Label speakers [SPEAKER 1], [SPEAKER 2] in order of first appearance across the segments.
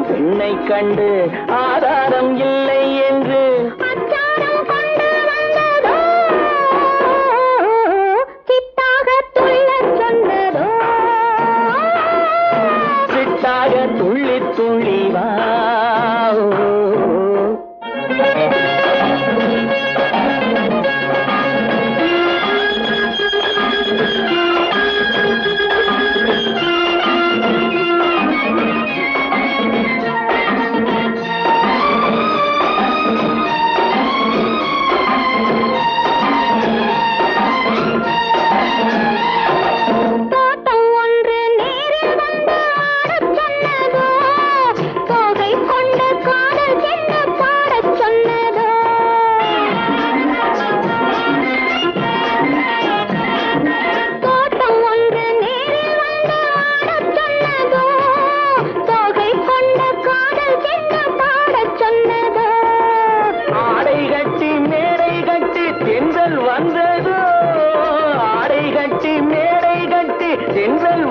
[SPEAKER 1] வரும் பெண்ணை கண்டு ஆதாரம் இல்லை என்று
[SPEAKER 2] அச்சாரம் கொண்டு வந்ததோ சித்தாக துள்ளச் சொன்னதோ
[SPEAKER 1] சித்தாக துள்ளி துள்ளி வா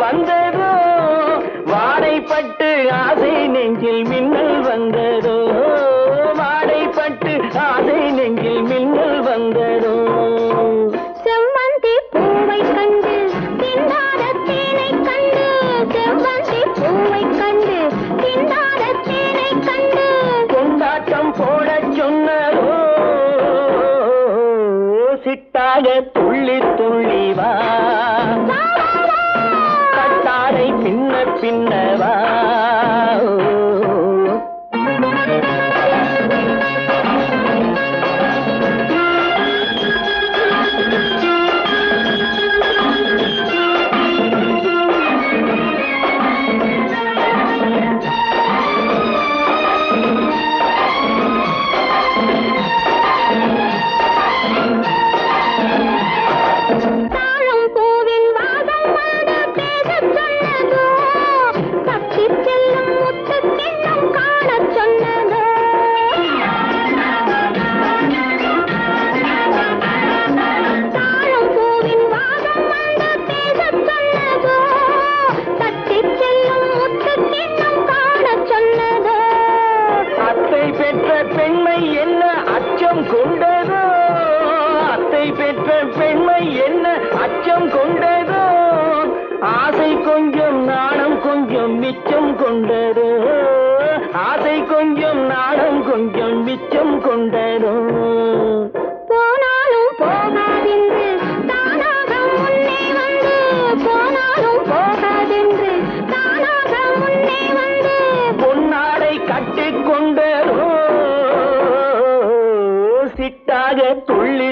[SPEAKER 1] வந்ததோ வாடைப்பட்டு ஆசை நெஞ்சில் மின்னல் வந்ததோ வாடைப்பட்டு ஆசை நெஞ்சில் மின்னல் வந்ததோ
[SPEAKER 2] செவ்வந்தி பூவை கண்டு திண்டாட தேனை கண்டு செவ்வந்தி பூவை கண்டு திண்டாட தேனை கண்டு
[SPEAKER 1] கொண்டாட்டம் போடச் சொன்னதோ சிட்டாக துள்ளி துள்ளி வா பின்ன பின்னவா பெண்மை என்ன அச்சம் கொண்டதோ அத்தை பெற்ற பெண்மை என்ன அச்சம் கொண்டதோ ஆசை கொஞ்சம் நாணம் கொஞ்சம் மிச்சம் கொண்டதோ ஆசை கொஞ்சம் நாணம் கொஞ்சம் மிச்சம் கொண்டதோ
[SPEAKER 2] போனாலும் போகாதென்று தானாக முன்னே வந்து போனாலும் போகாதென்று தானாக முன்னே வந்து
[SPEAKER 1] பொன்னாடை கட்டிக்கொண்டதோ சிட்டாக துள்ளி